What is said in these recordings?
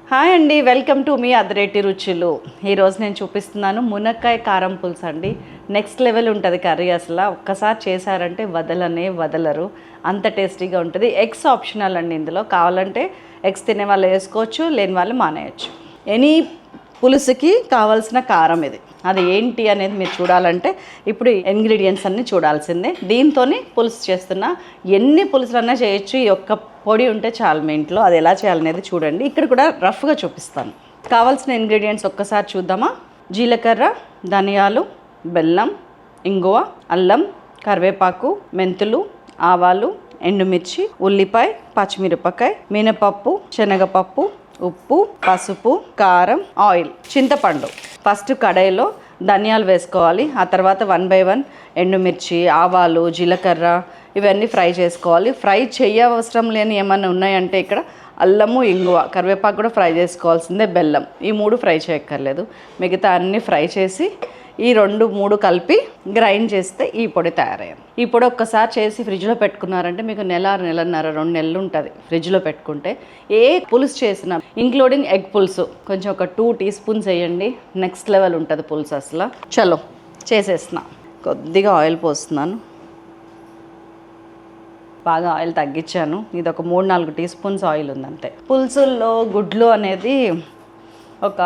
Hi అండి, welcome to me అదిరేటి రుచులు. ఈరోజు నేను చూపిస్తున్నాను మునక్కాయ కారం పులుసు అండి. నెక్స్ట్ లెవెల్ ఉంటుంది కర్రీ. అసలు ఒక్కసారి చేశారంటే వదలరు, అంత టేస్టీగా ఉంటుంది. ఎగ్స్ ఆప్షనల్ అండి, ఇందులో కావాలంటే ఎగ్స్ తినే వాళ్ళు వేసుకోవచ్చు, లేని వాళ్ళు మానేయచ్చు. ఎనీ పులుసుకి కావాల్సిన కారం ఇది. అది ఏంటి అనేది మీరు చూడాలంటే ఇప్పుడు ఇంగ్రీడియంట్స్ అన్నీ చూడాల్సిందే. దీంతో పులుసు చేస్తున్నా, ఎన్ని పులుసులన్నా చేయొచ్చు. ఈ ఒక్క పొడి ఉంటే చాలు మీ ఇంట్లో. అది ఎలా చేయాలనేది చూడండి. ఇక్కడ కూడా రఫ్గా చూపిస్తాను. కావాల్సిన ఇంగ్రీడియంట్స్ ఒక్కసారి చూద్దామా. జీలకర్ర, ధనియాలు, బెల్లం, ఇంగువ, అల్లం, కరివేపాకు, మెంతులు, ఆవాలు, ఎండుమిర్చి, ఉల్లిపాయ, పచ్చిమిరపకాయ, మినపప్పు, శనగపప్పు, ఉప్పు, పసుపు, కారం, ఆయిల్, చింతపండు. ఫస్ట్ కడాయిలో ధనియాలు వేసుకోవాలి. ఆ తర్వాత 1 by 1 ఎండుమిర్చి, ఆవాలు, జీలకర్ర ఇవన్నీ ఫ్రై చేసుకోవాలి. ఫ్రై చేయవసరం లేని ఏమైనా ఉన్నాయంటే ఇక్కడ అల్లము, ఇంగువ, కరివేపాకు కూడా ఫ్రై చేసుకోవాల్సిందే. బెల్లం, ఈ 3 ఫ్రై చేయక్కర్లేదు. మిగతా అన్నీ ఫ్రై చేసి ఈ 2-3 కలిపి గ్రైండ్ చేస్తే ఈ పొడి తయారయ్యింది. ఈ పొడి ఒక్కసారి చేసి ఫ్రిడ్జ్లో పెట్టుకున్నారంటే మీకు నెలన్నర 2 నెలలు ఉంటుంది ఫ్రిడ్జ్లో పెట్టుకుంటే. ఏ పులుసు చేసినా ఇంక్లూడింగ్ ఎగ్ పులుసు కొంచెం ఒక 2 teaspoons వేయండి. నెక్స్ట్ లెవెల్ ఉంటుంది పులుసు అసలు. చలో చేసేస్తున్నా. కొద్దిగా ఆయిల్ పోస్తున్నాను. బాగా ఆయిల్ తగ్గించాను. ఇది ఒక 3-4 teaspoons ఆయిల్ ఉందంతే. పులుసుల్లో గుడ్లు అనేది ఒక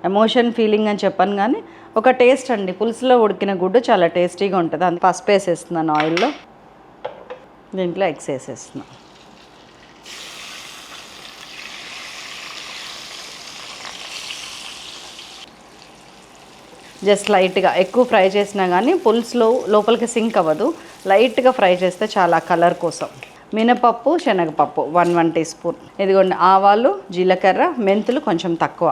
ఎమోషన్ ఫీలింగ్ అని చెప్పాను, కానీ ఒక టేస్ట్ అండి. పులుసులో ఉడికిన గుడ్డు చాలా టేస్టీగా ఉంటుంది. అందుకే పసుపు వేసేస్తున్నాను ఆయిల్లో. దీంట్లో ఎగ్స్ వేసేస్తున్నాను. జస్ట్ లైట్గా, ఎక్కువ ఫ్రై చేసినా కానీ పులుసులో లోపలికి సింక్ అవ్వదు. లైట్గా ఫ్రై చేస్తే చాలా కలర్ కోసం. మినపప్పు, శనగపప్పు 1 teaspoon. ఇదిగోండి ఆవాలు, జీలకర్ర, మెంతులు కొంచెం తక్కువ.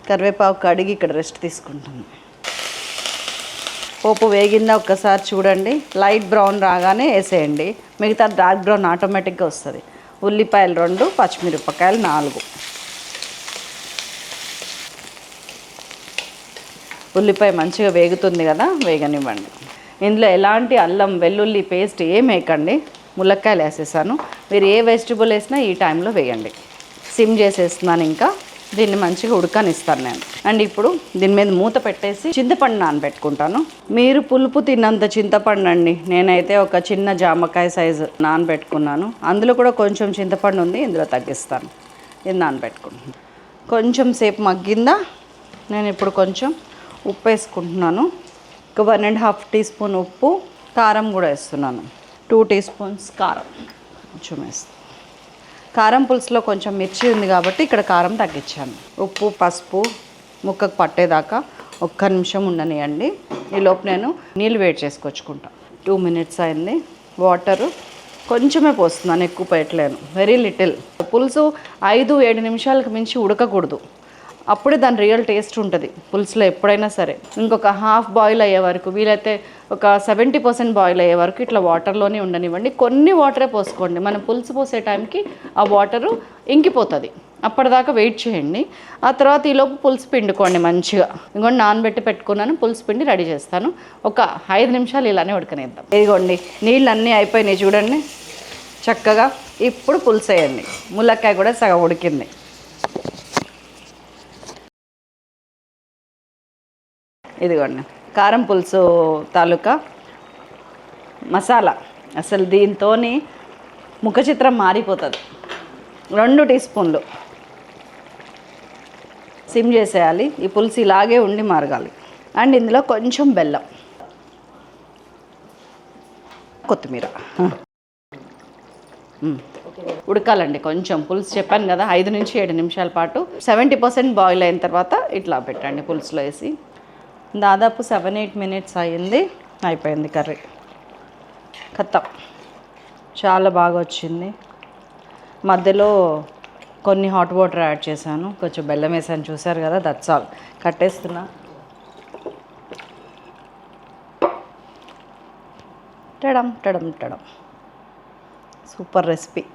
కరివేపాకు కడిగి ఇక్కడ రెస్ట్ తీసుకుంటాను. పోపు వేగిందా ఒక్కసారి చూడండి. లైట్ బ్రౌన్ రాగానే వేసేయండి. మిగతా డార్క్ బ్రౌన్ ఆటోమేటిక్గా వస్తుంది. ఉల్లిపాయలు 2, పచ్చిమిరపకాయలు 4. ఉల్లిపాయ మంచిగా వేగుతుంది కదా, వేగనివ్వండి. ఇందులో ఎలాంటి అల్లం వెల్లుల్లి పేస్ట్ ఏం వేయకండి. ములక్కాయలు వేసేసాను. మీరు ఏ వెజిటబుల్ వేసినా ఈ టైంలో వేయండి. సిమ్ చేసేస్తున్నాను. ఇంకా దీన్ని మంచిగా ఉడకనిస్తాను నేను. అండ్ ఇప్పుడు దీని మీద మూత పెట్టేసి చింతపండు నానబెట్టుకుంటాను. మీరు పులుపు తిన్నంత చింతపండు అండి. నేనైతే ఒక చిన్న జామకాయ సైజు నానబెట్టుకున్నాను. అందులో కూడా కొంచెం చింతపండు ఉంది, ఇందులో తగ్గిస్తాను. ఇది నానబెట్టుకుంటున్నాను. కొంచెం సేపు మగ్గిందా, నేను ఇప్పుడు కొంచెం ఉప్పు వేసుకుంటున్నాను. ఒక 1.5 teaspoon ఉప్పు, కారం కూడా వేస్తున్నాను. 2 teaspoons కారం కొంచెం వేస్తాను. కారం పులుసులో కొంచెం మిర్చి ఉంది కాబట్టి ఇక్కడ కారం తగ్గించాను. ఉప్పు, పసుపు ముక్కకు పట్టేదాకా 1 నిమిషం ఉండనియండి. ఈలోపు నేను నీళ్ళు వేడి చేసుకొచ్చుకుంటాను. 2 minutes అయింది. వాటరు కొంచెమే పోస్తున్నాను, ఎక్కువ పెట్టలేను. Very little. పులుసు 5-7 నిమిషాలకు మించి ఉడకకూడదు. అప్పుడే దాని రియల్ టేస్ట్ ఉంటుంది పులుసులో ఎప్పుడైనా సరే. ఇంకొక హాఫ్ బాయిల్ అయ్యే వరకు, వీలైతే ఒక 70% బాయిల్ అయ్యే వరకు ఇట్లా వాటర్లోనే ఉండనివ్వండి. కొన్ని వాటరే పోసుకోండి. మనం పులుసు పోసే టైంకి ఆ వాటరు ఇంకిపోతుంది. అప్పటిదాకా వెయిట్ చేయండి. ఆ తర్వాత ఈలోపు పులుసు పిండుకోండి మంచిగా. ఇంకోటి నానబెట్టి పెట్టుకున్నాను. పులుసు పిండి రెడీ చేస్తాను. ఒక 5 నిమిషాలు ఇలానే ఉడకనిద్దాం. ఇదిగోండి నీళ్ళు అన్నీ అయిపోయినాయి చూడండి చక్కగా. ఇప్పుడు పులుసు వేయండి. ములక్కాయ కూడా సగం ఉడికింది. ఇదిగోండి కారం పులుసు తాలూకా మసాలా. అసలు దీంతో ముఖ చిత్రం మారిపోతుంది. 2 teaspoons సిమ్ చేసేయాలి. ఈ పులుసు ఇలాగే ఉండి మరగాలి. అండ్ ఇందులో కొంచెం బెల్లం, కొత్తిమీర. ఉడకాలండి కొంచెం పులుసు. చెప్పాను కదా 5-7 నిమిషాల పాటు. 70% బాయిల్ అయిన తర్వాత ఇట్లా పెట్టండి పులుసులో వేసి. దాదాపు 7-8 minutes అయ్యింది. అయిపోయింది కర్రీ. ఖతం. చాలా బాగా వచ్చింది. మధ్యలో కొన్ని హాట్ వాటర్ యాడ్ చేశాను, కొంచెం బెల్లం వేసాను. చూసారు కదా, దట్స్ ఆల్. కట్టేస్తున్నా. టడం టడం టడం. Super recipe.